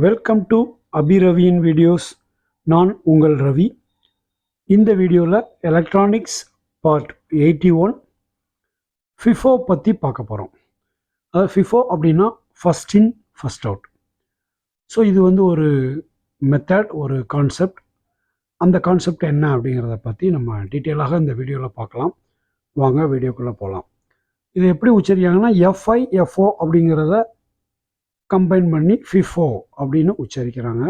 Welcome to அபிரவியின் videos. நான் உங்கள் ரவி. இந்த வீடியோவில் எலக்ட்ரானிக்ஸ் பார்ட் 81 ஃபிஃபோ பற்றி பார்க்க போகிறோம். அதாவது ஃபிஃபோ அப்படின்னா first in first out. So இது ஒரு மெத்தட், ஒரு கான்செப்ட். அந்த கான்செப்ட் என்ன அப்படிங்கிறத பற்றி நம்ம டீட்டெயிலாக இந்த வீடியோவில் பார்க்கலாம். வாங்க வீடியோக்குள்ளே போகலாம். இது எப்படி உச்சரிக்காங்கன்னா எஃப்ஐஎஃப்ஓ அப்படிங்கிறத கம்பைன் பண்ணி ஃபிஃபோ அப்படின்னு உச்சரிக்கிறாங்க.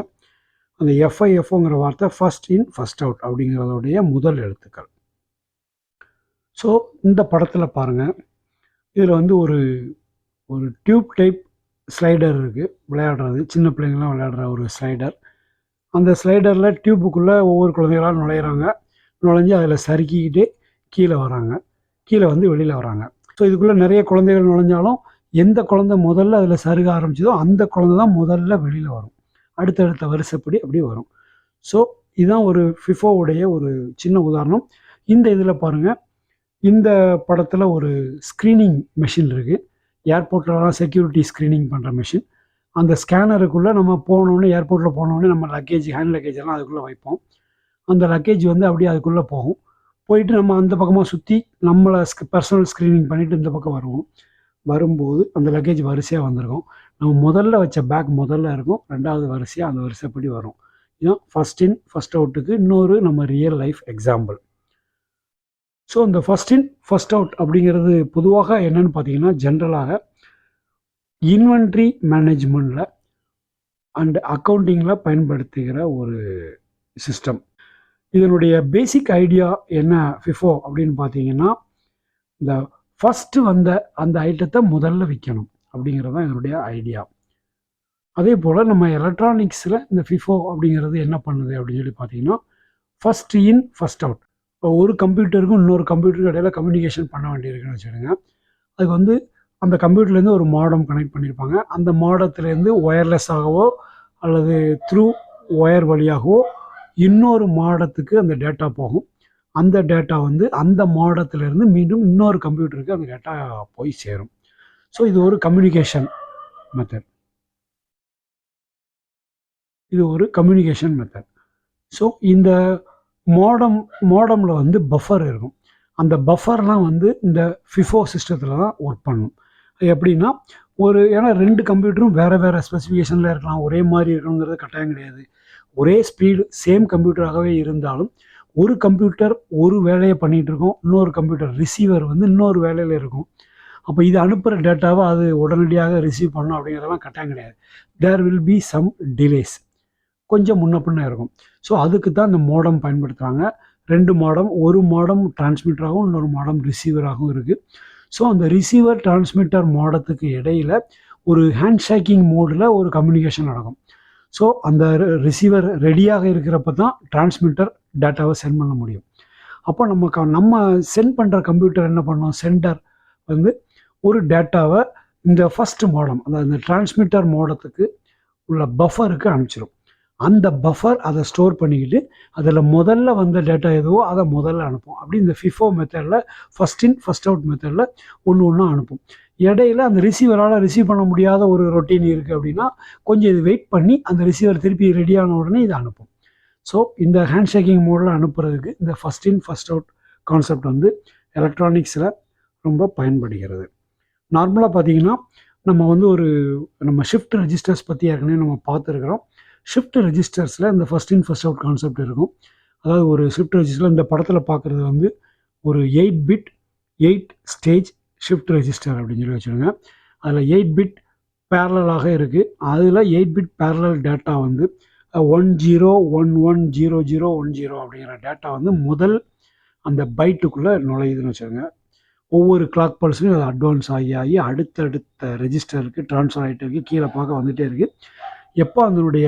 அந்த எஃப்ஐஎஃப்ஓங்கிற வார்த்தை ஃபஸ்ட் இன் ஃபஸ்ட் அவுட் அப்படிங்கிறதோடைய முதல் எழுத்துக்கள். ஸோ இந்த படத்தில் பாருங்கள், இதில் ஒரு ஒரு டியூப் டைப் ஸ்லைடர் இருக்குது, விளையாடுறது, சின்ன பிள்ளைங்களாம் விளையாடுற ஒரு ஸ்லைடர். அந்த ஸ்லைடரில் டியூப்புக்குள்ளே ஒவ்வொரு குழந்தைகளாக நுழையிறாங்க. நுழைஞ்சு அதில் சறுக்கிக்கிட்டே கீழே வராங்க, கீழே வெளியில் வராங்க. ஸோ இதுக்குள்ளே நிறைய குழந்தைகள் நுழைஞ்சாலும் எந்த குழந்தை முதல்ல அதில் சருக ஆரம்பிச்சதோ அந்த குழந்தை தான் முதல்ல வெளியில் வரும். அடுத்தடுத்த வரிசைப்படி அப்படி வரும். ஸோ இதுதான் ஒரு ஃபிஃபோவுடைய ஒரு சின்ன உதாரணம். இந்த இதில் பாருங்கள், இந்த படத்தில் ஒரு ஸ்க்ரீனிங் மெஷின் இருக்குது. ஏர்போர்ட்லலாம் செக்யூரிட்டி ஸ்க்ரீனிங் பண்ணுற மெஷின். அந்த ஸ்கேனருக்குள்ளே நம்ம போனோடனே, ஏர்போர்ட்டில் போனோடனே நம்ம லக்கேஜ், ஹேண்ட் லக்கேஜ் எல்லாம் அதுக்குள்ளே வைப்போம். அந்த லக்கேஜ் அப்படியே அதுக்குள்ளே போகும். போயிட்டு நம்ம அந்த பக்கமாக சுற்றி நம்மளை பர்சனல் ஸ்க்ரீனிங் பண்ணிவிட்டு இந்த பக்கம் வருவோம். வரும்போது அந்த லக்கேஜ் வரிசையாக வந்திருக்கும். நம்ம முதல்ல வச்ச பேக் முதல்ல இருக்கும், ரெண்டாவது வரிசையாக அந்த வரிசைப்படி வரும். இதுதான் ஃபஸ்ட் இன் ஃபஸ்ட் அவுட்டுக்கு இன்னொரு நம்ம ரியல் லைஃப் எக்ஸாம்பிள். ஸோ இந்த ஃபஸ்ட் இன் ஃபஸ்ட் அவுட் அப்படிங்கிறது பொதுவாக என்னென்னு பார்த்தீங்கன்னா, ஜென்ரலாக இன்வென்ட்ரி மேனேஜ்மெண்ட்டில் அண்ட் அக்கௌண்டிங்கில் பயன்படுத்துகிற ஒரு சிஸ்டம். இதனுடைய பேசிக் ஐடியா என்ன ஃபிஃபோ அப்படின்னு பார்த்தீங்கன்னா, இந்த ஃபஸ்ட்டு வந்த அந்த ஐட்டத்தை முதல்ல விற்கணும் அப்படிங்கிறது தான் இதனுடைய ஐடியா. அதே போல் நம்ம எலக்ட்ரானிக்ஸில் இந்த ஃபிஃபோ அப்படிங்கிறது என்ன பண்ணுது அப்படின்னு சொல்லி பார்த்தீங்கன்னா, ஃபஸ்ட் இன் ஃபஸ்ட் அவுட். இப்போ ஒரு கம்ப்யூட்டருக்கும் இன்னொரு கம்ப்யூட்டருக்கு இடையில கம்யூனிகேஷன் பண்ண வேண்டியிருக்குன்னு வச்சுடுங்க. அதுக்கு அந்த கம்ப்யூட்டர்லேருந்து ஒரு மாடம் கனெக்ட் பண்ணியிருப்பாங்க. அந்த மாடத்துலேருந்து ஒயர்லெஸ்ஸாகவோ அல்லது த்ரூ ஒயர் வழியாகவோ இன்னொரு மாடத்துக்கு அந்த டேட்டா போகும். அந்த டேட்டா அந்த மாடத்திலிருந்து மீண்டும் இன்னொரு கம்ப்யூட்டருக்கு அந்த டேட்டா போய் சேரும். ஸோ இது ஒரு கம்யூனிகேஷன் மெத்தட். ஸோ இந்த மாடமில் பஃபர் இருக்கும். அந்த பஃபர்லாம் இந்த ஃபிஃபோ சிஸ்டத்தில் தான் ஒர்க் பண்ணும். எப்படின்னா, ஏன்னா ரெண்டு கம்ப்யூட்டரும் வேறு வேறு ஸ்பெசிஃபிகேஷனில் இருக்கலாம், ஒரே மாதிரி இருக்கணுங்கிறது கட்டாயம் கிடையாது. ஒரே ஸ்பீடு, சேம் கம்ப்யூட்டராகவே இருந்தாலும் ஒரு கம்ப்யூட்டர் ஒரு வேலையை பண்ணிகிட்டு இருக்கோம், இன்னொரு கம்ப்யூட்டர் ரிசீவர் இன்னொரு வேலையில் இருக்கும். அப்போ இது அனுப்புகிற டேட்டாவை அது உடனடியாக ரிசீவ் பண்ணணும் அப்படிங்கிறதெல்லாம் கட்டாயம் கிடையாது. There will be some delays, கொஞ்சம் முன்ன பின்ன இருக்கும். ஸோ அதுக்கு தான் இந்த மோடம் பயன்படுத்துகிறாங்க. ரெண்டு மாடம், ஒரு மாடம் டிரான்ஸ்மிட்டராகவும் இன்னொரு மாடம் ரிசீவராகவும் இருக்குது. ஸோ அந்த ரிசீவர் டிரான்ஸ்மிட்டர் மாடத்துக்கு இடையில் ஒரு ஹேண்ட் ஷேக்கிங் மோடில் ஒரு கம்யூனிகேஷன் நடக்கும். ஸோ அந்த ரிசீவர் ரெடியாக இருக்கிறப்ப தான் டிரான்ஸ்மிட்டர் டேட்டாவை சென்ட் பண்ண முடியும். அப்போ நம்ம சென்ட் பண்ணுற கம்ப்யூட்டர் என்ன பண்ணோம், சென்டர் ஒரு டேட்டாவை இந்த ஃபஸ்ட் மாடம், அதாவது இந்த டிரான்ஸ்மிட்டர் மோடத்துக்கு உள்ள பஃபருக்கு அனுப்பிச்சிடும். அந்த பஃபர் அதை ஸ்டோர் பண்ணிக்கிட்டு அதில் முதல்ல வந்த டேட்டா எதுவோ அதை முதல்ல அனுப்பும். அப்படி இந்த ஃபிஃபோ மெத்தடில் ஃபஸ்ட் இன் ஃபஸ்ட் அவுட் மெத்தடில் ஒன்று அனுப்பும். இடையில அந்த ரிசீவரால் ரிசீவ் பண்ண முடியாத ஒரு ரொட்டீன் இருக்குது அப்படின்னா கொஞ்சம் இது வெயிட் பண்ணி அந்த ரிசீவர் திருப்பி ரெடியான உடனே இதை அனுப்பும். ஸோ இந்த ஹேண்ட் ஷேக்கிங் மோடில் அனுப்புறதுக்கு இந்த first in first out concept எலக்ட்ரானிக்ஸில் ரொம்ப பயன்படுகிறது. நார்மலாக பார்த்தீங்கன்னா, நம்ம நம்ம ஷிஃப்ட் ரெஜிஸ்டர்ஸ் பற்றி ஏற்கனவே நம்ம பார்த்துருக்குறோம். ஷிஃப்ட் ரெஜிஸ்டர்ஸில் இந்த first in first out concept இருக்கும். அதாவது ஒரு ஷிஃப்ட் ரெஜிஸ்டரில் இந்த படத்தில் பார்க்குறது ஒரு 8 பிட் 8 ஸ்டேஜ் ஷிஃப்ட் ரெஜிஸ்டர் அப்படின்னு சொல்லி வச்சுருங்க. அதில் 8 பிட் பேரலாக இருக்குது. அதில் 8 பிட் பேரலல் டேட்டா 10110010 அப்படிங்கிற டேட்டா முதல் அந்த பைட்டுக்குள்ளே நுழையுதுன்னு வச்சுருங்க. ஒவ்வொரு கிளாக் பல்ஸ்லையும் அது அட்வான்ஸ் ஆகி அடுத்தடுத்த ரெஜிஸ்டருக்கு ட்ரான்ஸ்ஃபர் ஆகிட்டு இருக்குது, கீழே பார்க்க வந்துகிட்டே இருக்குது. எப்போ அதனுடைய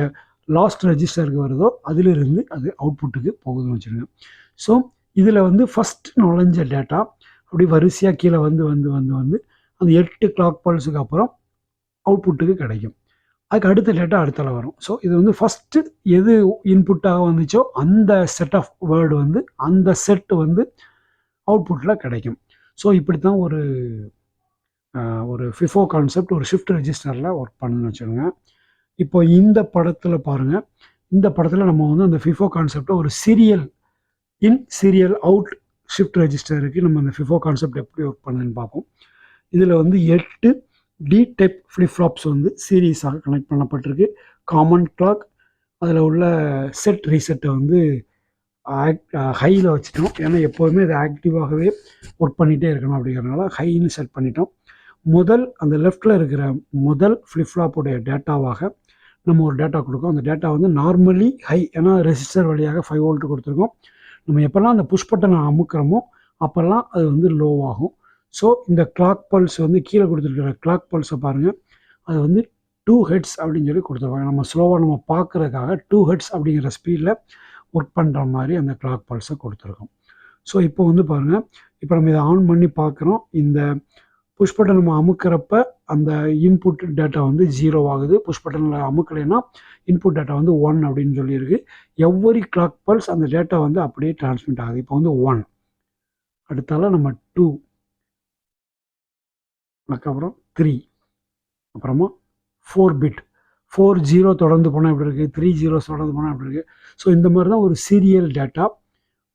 லாஸ்ட் ரெஜிஸ்டருக்கு வருதோ அதிலிருந்து அது அவுட்புட்டுக்கு போகுதுன்னு வச்சுருங்க. ஸோ இதில் ஃபஸ்ட் நுழைஞ்ச டேட்டா அப்படி வரிசையாக கீழே வந்து அந்த 8 கிளாக் பல்ஸுக்கு அப்புறம் அவுட்புட்டுக்கு கிடைக்கும். அதுக்கு அடுத்த டேட்டா அடுத்தால வரும். ஸோ இது ஃபஸ்ட்டு எது இன்புட்டாக வந்துச்சோ அந்த செட் ஆஃப் வேர்டு அந்த செட் அவுட்புட்டில் கிடைக்கும். ஸோ இப்படி தான் ஒரு ஃபிஃபோ கான்செப்ட் ஒரு ஷிஃப்ட் ரெஜிஸ்டரில் ஒர்க் பண்ணுன்னு வச்சுக்கோங்க. இப்போ இந்த படத்தில் பாருங்கள், இந்த படத்தில் நம்ம வந்து அந்த FIFO கான்செப்டை ஒரு சீரியல் இன் சீரியல் அவுட் ஷிஃப்ட் ரெஜிஸ்டருக்கு நம்ம அந்த FIFO கான்செப்ட் எப்படி ஒர்க் பண்ணுன்னு பார்ப்போம். இதில் வந்து 8 டி டைப் ஃப்ளிப் ஃப்ளாப்ஸ் வந்து சீரீஸாக கனெக்ட் பண்ணப்பட்டிருக்கு. காமன் கிளாக், அதில் உள்ள செட் ரீசெட்டை வந்து ஹையில் வச்சுட்டோம். ஏன்னா எப்போதுமே இது ஆக்டிவாகவே ஒர்க் பண்ணிகிட்டே இருக்கணும் அப்படிங்கிறதுனால ஹைன்னு செட் பண்ணிட்டோம். அந்த லெஃப்டில் இருக்கிற முதல் ஃப்ளிப் ஃப்ளாப்புடைய டேட்டாவாக நம்ம ஒரு டேட்டா கொடுக்கோம். அந்த டேட்டா வந்து நார்மலி ஹை, ஏன்னா ரெசிஸ்டர் வழியாக 5 வோல்ட் கொடுத்துருக்கோம். நம்ம எப்போல்லாம் அந்த புஷ் பட்டனை அமுக்கிறோமோ அப்போல்லாம் அது வந்து லோவாகும். ஸோ இந்த கிளாக் பல்ஸ் வந்து கீழே கொடுத்துருக்கிற கிளாக் பல்ஸை பாருங்கள், அது வந்து 2 ஹெட்ஸ் அப்படின்னு சொல்லி கொடுத்துருவாங்க. நம்ம ஸ்லோவாக நம்ம பார்க்குறதுக்காக 2 ஹெட்ஸ் அப்படிங்கிற ஸ்பீடில் ஒர்க் பண்ணுற மாதிரி அந்த கிளாக் பல்ஸை கொடுத்துருக்கோம். ஸோ இப்போ வந்து பாருங்கள், இப்போ நம்ம இதை ஆன் பண்ணி பார்க்குறோம். இந்த புஷ் பட்டன் நம்ம அமுக்கிறப்ப அந்த இன்புட் டேட்டா வந்து 0 ஆகுது. புஷ் பட்டனில் அமுக்கலைன்னா இன்புட் டேட்டா வந்து 1 அப்படின்னு சொல்லியிருக்கு. எவ்வரி கிளாக் பல்ஸ் அந்த டேட்டா வந்து அப்படியே டிரான்ஸ்மிட் ஆகுது. இப்போ வந்து 1, அடுத்தால நம்ம 2, அதுக்கப்புறம் 3, அப்புறமா 4 பிட், 4 0 தொடர்ந்து போனால் எப்படி இருக்குது, 3 zeros தொடர்ந்து போனால் எப்படி இருக்குது. ஸோ இந்த மாதிரி தான் ஒரு சீரியல் டேட்டா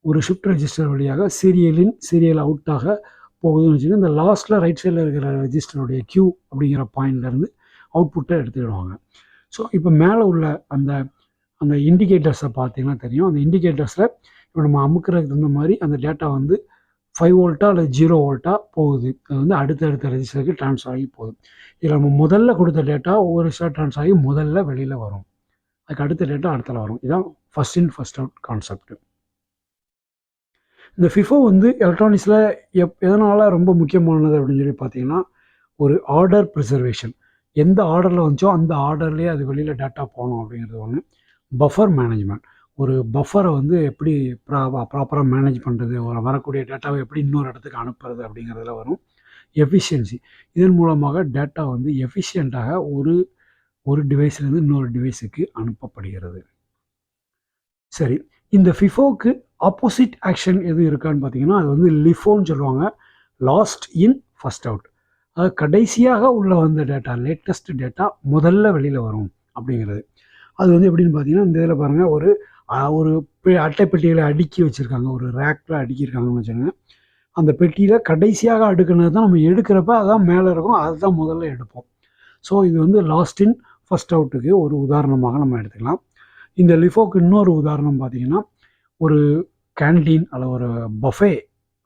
ஒரு ஷிஃப்ட் ரெஜிஸ்டர் வழியாக சீரியலின் சீரியல் அவுட்டாக போகுதுன்னு வச்சுக்கோங்க. இந்த லாஸ்ட்டில் ரைட் சைடில் இருக்கிற ரெஜிஸ்டருடைய Q அப்படிங்கிற பாயிண்ட்லேருந்து அவுட்புட்டை எடுத்துக்கிடுவாங்க. ஸோ இப்போ மேலே உள்ள அந்த அந்த இண்டிகேட்டர்ஸை பார்த்தீங்கன்னா தெரியும். அந்த இண்டிகேட்டர்ஸில் இப்போ நம்ம அமுக்கிறதுக்கு தகுந்த மாதிரி அந்த டேட்டா வந்து 5 வோல்ட்டா அல்லது 0 வோல்ட்டா போகுது. அது வந்து அடுத்தடுத்த ரெஜிஸ்டருக்கு ட்ரான்ஸ்ஃபர் ஆகி போகுது. இதில் நம்ம முதல்ல கொடுத்த டேட்டா ஒவ்வொரு ஸ்டார் ட்ரான்ஸ்ஃபர் ஆகி முதல்ல வெளியில் வரும். அதுக்கு அடுத்த டேட்டா அடுத்தல வரும். இதுதான் first in first out concept. இந்த FIFO வந்து எலக்ட்ரானிக்ஸில் எதனால் ரொம்ப முக்கியமானது அப்படின்னு சொல்லி பார்த்தீங்கன்னா, ஒரு ஆர்டர் ப்ரிசர்வேஷன். எந்த ஆர்டரில் வந்துச்சோ அந்த ஆர்டர்லேயே அது வெளியில் டேட்டா போகணும் அப்படிங்கிறது ஒன்று. பஃபர் மேனேஜ்மெண்ட், ஒரு பஃபரை வந்து எப்படி ப்ராப்பராக மேனேஜ் பண்ணுறது, ஒரு வரக்கூடிய டேட்டாவை எப்படி இன்னொரு இடத்துக்கு அனுப்புறது அப்படிங்கிறதுல வரும். எஃபிஷியன்சி, இதன் மூலமாக டேட்டா வந்து எஃபிஷியண்ட்டாக ஒரு டிவைஸ்லேருந்து இன்னொரு டிவைஸுக்கு அனுப்பப்படுகிறது. சரி, இந்த FIFOக்கு ஆப்போசிட் ஆக்ஷன் எது இருக்கான்னு பார்த்தீங்கன்னா, அது வந்து LIFOன்னு சொல்லுவாங்க. லாஸ்ட் இன் ஃபஸ்ட் அவுட். அதாவது கடைசியாக உள்ள வந்த டேட்டா, லேட்டஸ்ட் டேட்டா முதல்ல வெளியில் வரும் அப்படிங்கிறது. அது வந்து எப்படின்னு பார்த்தீங்கன்னா, இந்த இதில் பாருங்கள், ஒரு அட்டை பெட்டிகளை அடுக்கி வச்சுருக்காங்க, ஒரு ரேக்கில் அடுக்கியிருக்காங்கன்னு வச்சுக்கோங்க. அந்த பெட்டியில் கடைசியாக அடுக்குனது தான் நம்ம எடுக்கிறப்ப அதான் மேலே இருக்கும், அதுதான் முதல்ல எடுப்போம். ஸோ இது வந்து லாஸ்ட் இன் ஃபஸ்ட் அவுட்டுக்கு ஒரு உதாரணமாக நம்ம எடுத்துக்கலாம். இந்த LIFOக்கு இன்னொரு உதாரணம் பார்த்தீங்கன்னா, ஒரு கேன்டீன் அல்லது ஒரு பஃபே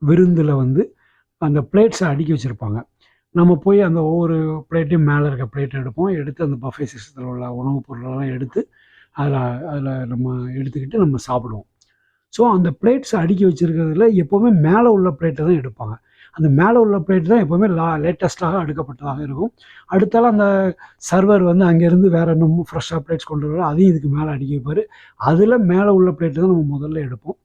விருந்தில் வந்து அந்த பிளேட்ஸை அடுக்கி வச்சுருப்பாங்க. நம்ம போய் அந்த ஒவ்வொரு பிளேட்டையும் மேலே இருக்க பிளேட் எடுப்போம். எடுத்து அந்த பஃபே சிஸ்டத்தில் உள்ள உணவுப் பொருளெல்லாம் எடுத்து அதில் நம்ம எடுத்துக்கிட்டு நம்ம சாப்பிடுவோம். ஸோ அந்த பிளேட்ஸ் அடுக்கி வச்சுருக்கிறதுல எப்போவுமே மேலே உள்ள பிளேட்டை தான் எடுப்பாங்க. அந்த மேலே உள்ள பிளேட் தான் எப்போவுமே லேட்டஸ்ட்டாக அடுக்கப்பட்டதாக இருக்கும். அடுத்தால அந்த சர்வர் வந்து அங்கேருந்து வேறு இன்னும் ஃப்ரெஷ்ஷாக பிளேட்ஸ் கொண்டு வர அதையும் இதுக்கு மேலே அடுக்கி வைப்பார். அதில் மேலே உள்ள பிளேட்டு தான் நம்ம முதல்ல எடுப்போம்.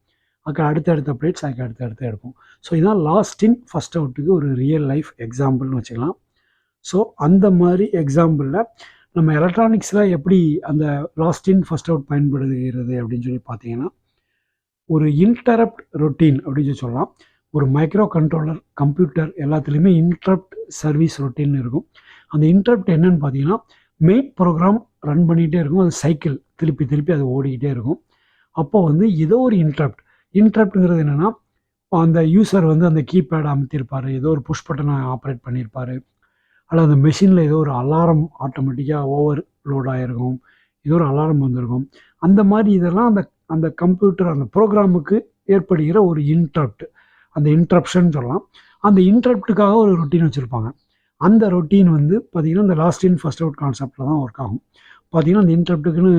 அதுக்கு அடுத்த பிளேட்ஸ் அதுக்கு அடுத்து எடுப்போம். ஸோ இதுதான் லாஸ்ட் இன் ஃபஸ்ட் அவுட்டுக்கு ஒரு ரியல் லைஃப் எக்ஸாம்பிள்னு வச்சுக்கலாம். ஸோ அந்த மாதிரி எக்ஸாம்பிளில் நம்ம எலக்ட்ரானிக்ஸில் எப்படி அந்த லாஸ்ட் இன் ஃபஸ்ட் அவுட் பயன்படுகிறது அப்படின்னு சொல்லி பார்த்தீங்கன்னா, ஒரு இன்டரப்ட் ரொட்டீன் அப்படின்னு சொல்லலாம். ஒரு மைக்ரோ கண்ட்ரோலர், கம்ப்யூட்டர் எல்லாத்துலேயுமே இன்டரப்ட் சர்வீஸ் ரொட்டீன் இருக்கும். அந்த இன்டரப்ட் என்னன்னு பார்த்தீங்கன்னா, மெயின் ப்ரோக்ராம் ரன் பண்ணிகிட்டே இருக்கும். அது சைக்கிள் திருப்பி அது ஓடிக்கிட்டே இருக்கும். அப்போ வந்து ஏதோ ஒரு இன்டரப்ட்டுங்கிறது என்னென்னா, அந்த யூசர் வந்து அந்த கீபேடை அமுத்தியிருப்பார், ஏதோ ஒரு புஷ் பட்டனை ஆப்ரேட் பண்ணியிருப்பார், அல்லது அந்த மெஷினில் ஏதோ ஒரு அலாரம் ஆட்டோமேட்டிக்காக ஓவர் லோட் ஆகிருக்கும், ஏதோ ஒரு அலாரம் வந்திருக்கும். அந்த மாதிரி இதெல்லாம் அந்த கம்ப்யூட்டர் அந்த ப்ரோக்ராமுக்கு ஏற்படுகிற ஒரு இன்டரப்ட், அந்த இன்ட்ரப்ஷன் சொல்லலாம். அந்த இன்டரப்ட்டுக்காக ஒரு ரொட்டீன் வச்சுருப்பாங்க. அந்த ரொட்டீன் வந்து பார்த்திங்கன்னா இந்த லாஸ்ட் இன் ஃபஸ்ட் அவுட் கான்செப்டில் தான் ஒர்க் ஆகும். பார்த்திங்கன்னா அந்த இன்டரப்ட்டுக்குன்னு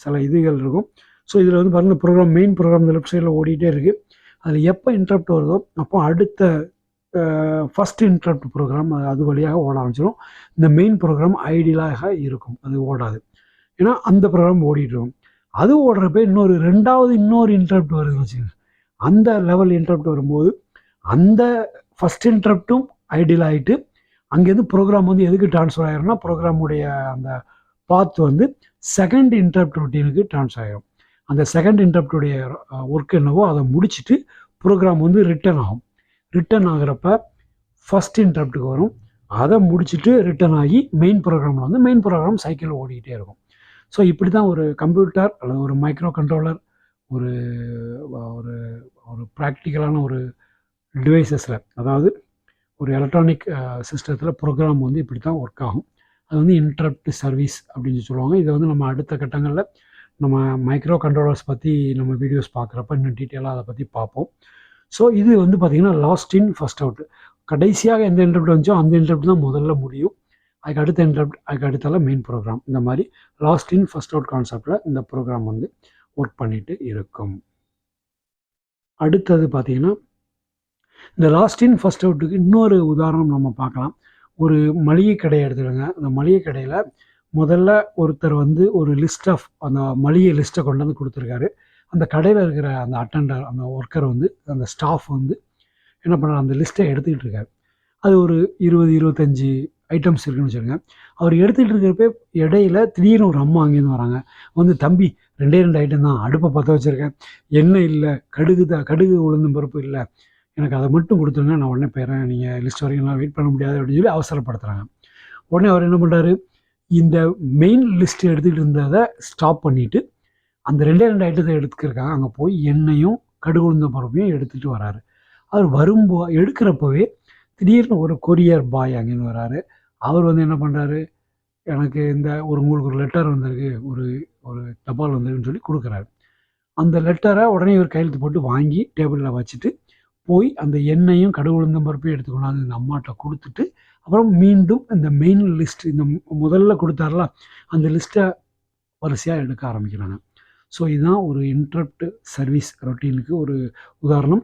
சில இதுகள் இருக்கும். ஸோ இதில் வந்து பாருங்கள், மெயின் ப்ரோக்ராம் இந்த லெஃப்ட் சைடில் ஓடிட்டே இருக்குது. அதில் எப்போ இன்டரப்ட் வருதோ அப்போ அடுத்த ஃபஸ்ட் இன்டரப்ட் ப்ரோக்ராம் அது வழியாக ஓட ஆரம்பிச்சிடும். இந்த மெயின் ப்ரோக்ராம் ஐடியலாக இருக்கும், அது ஓடாது. ஏன்னா அந்த ப்ரோக்ராம் ஓடிட்டுருக்கும். அது ஓடுறப்ப இன்னொரு இன்டரப்ட் வருதுன்னு வச்சுக்கோங்க. அந்த லெவல் இன்டரப்ட் வரும்போது அந்த ஃபஸ்ட் இன்டரப்ட்டும் ஐடியல் ஆகிட்டு அங்கேருந்து ப்ரோக்ராம் வந்து எதுக்கு ட்ரான்ஸ்ஃபர் ஆகிரும்னா, ப்ரோக்ராமுடைய அந்த பாத் வந்து செகண்ட் இன்டரப்ட் ரொட்டீனுக்கு ட்ரான்ஸ்ஃபர் ஆகிடும். அந்த செகண்ட் இன்டரப்டுடைய ஒர்க் என்னவோ அதை முடிச்சுட்டு ப்ரோக்ராம் வந்து ரிட்டர்ன் ஆகிறப்ப ஃபஸ்ட் இன்டரப்ட்டுக்கு வரும். அதை முடிச்சுட்டு ரிட்டர்ன் ஆகி மெயின் ப்ரோக்ராம் சைக்கிள் ஓடிக்கிட்டே இருக்கும். ஸோ இப்படி தான் ஒரு கம்ப்யூட்டர் அல்லது ஒரு மைக்ரோ கண்ட்ரோலர் ஒரு ஒரு ஒரு ப்ராக்டிக்கலான ஒரு டிவைசஸில், அதாவது ஒரு எலக்ட்ரானிக் சிஸ்டத்தில் ப்ரோக்ராம் வந்து இப்படி தான் ஒர்க் ஆகும். அது வந்து இன்டரப்ட் சர்வீஸ் அப்படின்னு சொல்லுவாங்க. இதை வந்து நம்ம அடுத்த கட்டங்களில் நம்ம மைக்ரோ கண்ட்ரோலர்ஸ் பற்றி நம்ம வீடியோஸ் பார்க்குறப்ப இன்னும் டீட்டெயிலாக அதை பற்றி பார்ப்போம். ஸோ இது வந்து பார்த்திங்கன்னா லாஸ்ட் இன் ஃபஸ்ட் அவுட். கடைசியாக எந்த இன்டரப்ட் வந்துச்சோ அந்த இன்டரப்ட் தான் முதல்ல முடியும். அதுக்கு அடுத்த இன்டரப்ட், அதுக்கு அடுத்தால மெயின் ப்ரோக்ராம். இந்த மாதிரி லாஸ்ட் இன் ஃபஸ்ட் அவுட் கான்செப்டில் இந்த ப்ரோக்ராம் வந்து ஒர்க் பண்ணிட்டு இருக்கும். அடுத்தது பார்த்திங்கன்னா இந்த லாஸ்ட் இன் ஃபஸ்ட் அவுட்டுக்கு இன்னொரு உதாரணம் நம்ம பார்க்கலாம். ஒரு மளிகை கடையை எடுத்துடுங்க. அந்த மளிகை கடையில் முதல்ல ஒருத்தர் வந்து ஒரு லிஸ்ட் ஆஃப் அந்த மளிகை லிஸ்ட்டை கொண்டு வந்து கொடுத்துருக்காரு. அந்த கடையில் இருக்கிற அந்த அட்டெண்டர், அந்த ஒர்க்கர் வந்து, அந்த ஸ்டாஃப் வந்து என்ன பண்ணுறாரு, அந்த லிஸ்ட்டை எடுத்துக்கிட்டு இருக்காரு. அது ஒரு 20-25 ஐட்டம்ஸ் இருக்குன்னு வச்சுருங்க. அவர் எடுத்துகிட்டு இருக்கிறப்ப இடையில திடீர்னு ஒரு அம்மா அங்கேருந்து வராங்க. வந்து, தம்பி 2 ஐட்டம் தான், அடுப்பை பற்ற வச்சுருக்கேன், எண்ணெய் இல்லை, கடுகு உளுந்தும் பருப்பு இல்லை, எனக்கு அதை மட்டும் கொடுத்துருங்க, நான் உடனே போயிடுறேன், நீங்கள் லிஸ்ட் வரைக்கும் நான் வெயிட் பண்ண முடியாது அப்படின்னு சொல்லி அவசரப்படுத்துகிறாங்க. உடனே அவர் என்ன பண்ணுறாரு, இந்த மெயின் லிஸ்ட் எடுத்துக்கிட்டு இருந்ததை ஸ்டாப் பண்ணிவிட்டு அந்த 2 ஐட்டத்தை எடுத்துக்கிறக்காக அங்கே போய் எண்ணெயும் கடுகு உளுந்த பருப்பையும் எடுத்துகிட்டு வராரு. அவர் எடுக்கிறப்பவே திடீர்னு ஒரு கொரியர் பாய் அங்கேருந்து வராரு. அவர் வந்து என்ன பண்ணுறாரு, எனக்கு உங்களுக்கு ஒரு லெட்டர் வந்திருக்கு, ஒரு ஒரு தபால் வந்திருக்குன்னு சொல்லி கொடுக்குறாரு. அந்த லெட்டரை உடனே இவர் கையெழுத்து போட்டு வாங்கி டேபிளில் வச்சுட்டு போய் அந்த எண்ணெயும் கடுகு உளுந்தம் பருப்பையும் எடுத்து கொண்டாந்து இந்த அம்மாட்ட கொடுத்துட்டு அப்புறம் மீண்டும் இந்த மெயின் லிஸ்ட், இந்த முதல்ல கொடுத்தாருல அந்த லிஸ்ட்டை வரிசையாக எடுக்க ஆரம்பிக்கிறாங்க. ஸோ இதுதான் ஒரு இன்டரப்ட் சர்வீஸ் ரொட்டீனுக்கு ஒரு உதாரணம்.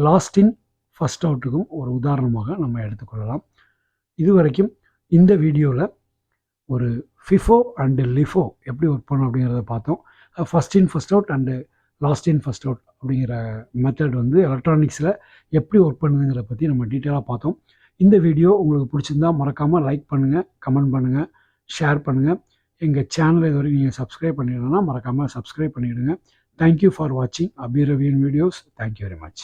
லாஸ்ட் இன் ஃபஸ்ட் அவுட்டுக்கும் ஒரு உதாரணமாக நம்ம எடுத்துக்கொள்ளலாம். இதுவரைக்கும் இந்த வீடியோவில் ஒரு ஃபிஃபோ அண்டு லிஃபோ எப்படி ஒர்க் பண்ணணும் அப்படிங்கிறத பார்த்தோம். First in first out and last in first out அப்படிங்கிற மெத்தட் வந்து எலக்ட்ரானிக்ஸில் எப்படி ஒர்க் பண்ணுதுங்கிறத பற்றி நம்ம டீட்டெயிலாக பார்த்தோம். இந்த வீடியோ உங்களுக்கு பிடிச்சிருந்தால் மறக்காமல் லைக் பண்ணுங்கள், கமெண்ட் பண்ணுங்கள், ஷேர் பண்ணுங்கள். எங்கள் சேனலை இது வரைக்கும் நீங்கள் சப்ஸ்கிரைப் பண்ணிடணும்னா மறக்காமல் சப்ஸ்கிரைப் பண்ணிவிடுங்க. தேங்க்யூ ஃபார் வாட்சிங் அபி ரவியன் வீடியோஸ். Thank you very much.